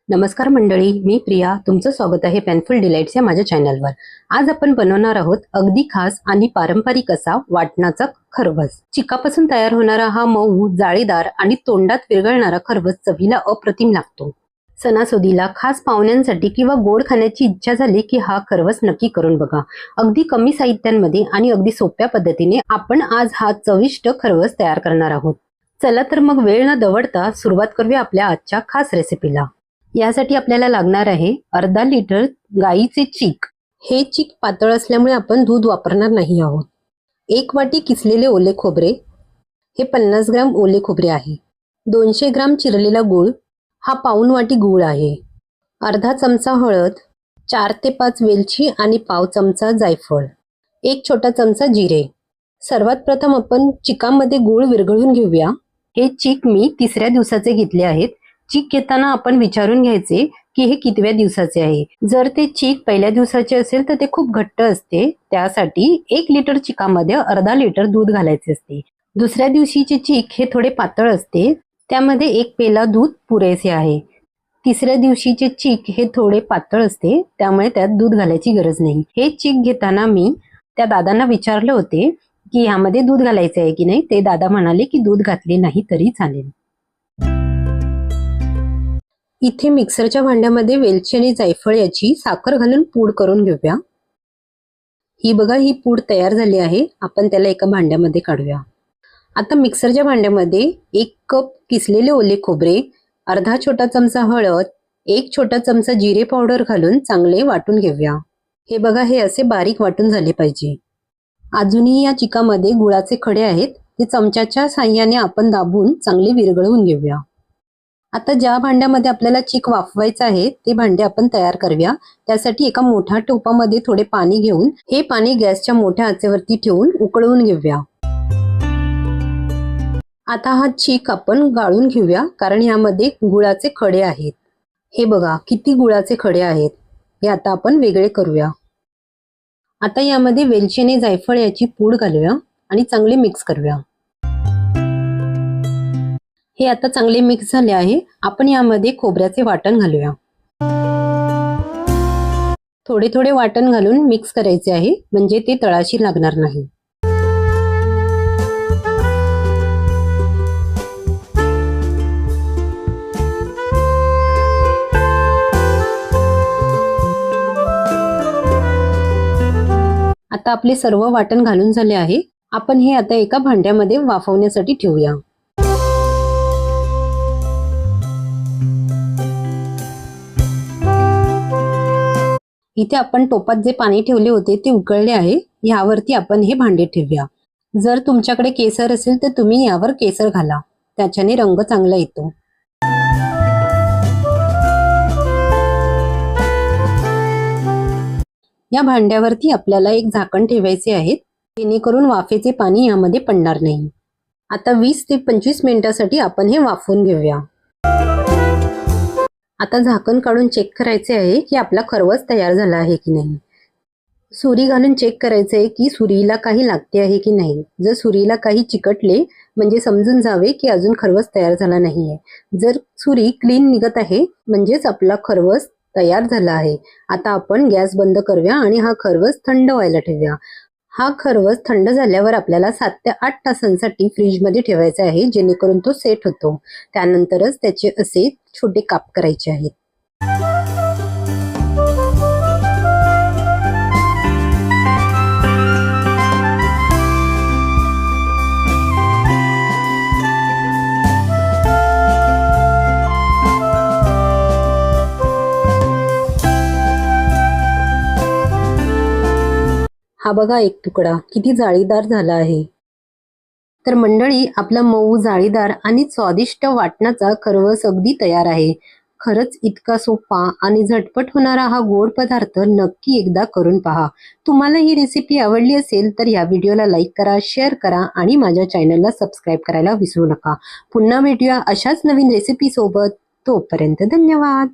नमस्कार मंडळी, मी प्रिया. तुमचं स्वागत आहे पेनफुल डिलाइट्स या माझ्या चॅनलवर. आज आपण बनवणार आहोत अगदी खास आणि पारंपरिक असा वाटणाचा खरवस. चिकापासून तयार होणारा हा मऊ, जाळीदार आणि तोंडात विरघळणारा खरवस चवीला अप्रतिम लागतो. सणासुदीला खास पाहुण्यांसाठी किंवा गोड खाण्याची इच्छा झाली की हा खरवस नक्की करून बघा. अगदी कमी साहित्यांमध्ये आणि अगदी सोप्या पद्धतीने आपण आज हा चविष्ट खरवस तयार करणार आहोत. चला तर मग वेळ न दवडता सुरुवात करूया आपल्या आजच्या खास रेसिपीला. यासाठी आपल्याला लागणार आहे अर्धा लिटर गाईचे चीक. हे चीक पातळ असल्यामुळे आपण दूध वापरणार नाही आहोत. 1 वाटी किसलेले ओले खोबरे, हे 50 ग्राम ओले खोबरे आहे. 200 ग्राम चिरलेला गूळ, हा पाऊण वाटी गूळ आहे. अर्धा चमचा हळद, 4 ते 5 वेलची आणि पाव चमचा जायफळ, 1 छोटा चमचा जिरे. सर्वात प्रथम आपण चिकामध्ये गूळ विरघळून घेऊया. हे चीक मी 3ऱ्या दिवसाचे घेतले आहेत. चीक घेताना आपण विचारून घ्यायचे की हे कितव्या दिवसाचे आहे. जर ते चीक पहिल्या दिवसाचे असेल तर ते खूप घट्ट असते. त्यासाठी 1 लिटर चिकामध्ये अर्धा लिटर दूध घालायचे असते. दुसऱ्या दिवशीचे चीक हे थोडे पातळ असते, त्यामध्ये 1 पेला दूध पुरेसे आहे. तिसऱ्या दिवशीचे चीक हे थोडे पातळ असते, त्यामुळे त्यात दूध घालायची गरज नाही. हे चीक घेताना मी त्या दादांना विचारले होते की ह्यामध्ये दूध घालायचे आहे की नाही. ते दादा म्हणाले की दूध घातले नाही तरी चालेल. इथे मिक्सरच्या भांड्यामध्ये वेलची आणि जायफळ याची साखर घालून पूड करून घेऊया. ही बघा, ही पूड तयार झाली आहे. आपण त्याला एका भांड्यामध्ये काढूया. आता मिक्सरच्या भांड्यामध्ये 1 कप किसलेले ओले खोबरे, अर्धा छोटा चमचा हळद, 1 छोटा चमचा जिरे पावडर घालून चांगले वाटून घेऊया. हे बघा, हे असे बारीक वाटून झाले पाहिजे. अजूनही या चिकामध्ये गुळाचे खडे आहेत, ते चमच्याच्या साहाय्याने आपण दाबून चांगले विरघळवून घेऊया. आता ज्या भांड्यामध्ये आपल्याला चीक वाफवायचं आहे ते भांडे आपण तयार करूया. त्यासाठी एका मोठ्या टोपामध्ये थोडे पाणी घेऊन हे पाणी गॅसच्या मोठ्या आचेवरती ठेवून उकळवून घेऊया. आता हा चीक आपण गाळून घेऊया, कारण यामध्ये गुळाचे खडे आहेत. हे बघा किती गुळाचे खडे आहेत. हे आता आपण वेगळे करूया. आता यामध्ये वेलची आणि जायफळ याची पूड घालूया आणि चांगले मिक्स करूया. हे आता चांगले मिक्स झाले आहे. आपण यामध्ये खोबऱ्याचे वाटण घालूया. थोडे थोडे वाटण घालून मिक्स करायचे आहे, म्हणजे ते तळाशी लागणार नाही. आता आपले सर्व वाटण घालून झाले आहे. आपण हे आता एका भांड्यामध्ये वाफवण्यासाठी ठेवूया. इथे आपण टोपात जे पाणी ठेवले होते ते उकळले आहे. यावरती आपण हे भांडे ठेवूया. जर तुमच्याकडे केसर असेल तर तुम्ही यावर केसर घाला, त्याच्याने रंग चांगला येतो. या भांड्यावरती आपल्याला एक झाकण ठेवायचे आहे, जेणेकरून वाफेचे पाणी यामध्ये पडणार नाही. आता 20 ते 25 मिनिटांसाठी आपण हे वाफवून घेऊया. आता झाकण काढून चेक करायचे आहे की आपला खरवस तयार झाला आहे की नाही. सुरी घालून चेक करायचे आहे की सुरीला काही लागते आहे की नाही. जर सुरीला काही चिकटले म्हणजे समजून जावे की अजून खरवस तयार झाला नाहीये. जर सुरी क्लीन निघत आहे म्हणजेच आपला खरवस तयार झाला आहे. आता आपण गॅस बंद करूया आणि हा खरवस थंड व्हायला ठेवूया. हा खरवस थंड झाल्यावर आपल्याला 7 ते 8 तासांसाठी फ्रीजमध्ये ठेवायचा आहे, जेणेकरून तो सेट होतो. त्यानंतरच त्याचे असे छोटे काप करायचे आहेत. हा बघा, एक तुकडा किती जाळीदार झाला आहे. तर मंडळी, आपला मऊ, जाळीदार आणि स्वादिष्ट वाटणाचा खरवस अगदी तयार आहे. खरंच इतका सोपा आणि झटपट होणारा हा गोड पदार्थ नक्की एकदा करून पहा. तुम्हाला ही रेसिपी आवडली असेल तर या व्हिडिओला लाईक करा, शेअर करा आणि माझ्या चॅनलला सबस्क्राईब करायला विसरू नका. पुन्हा भेटूया अशाच नवीन रेसिपी सोबत. तोपर्यंत धन्यवाद.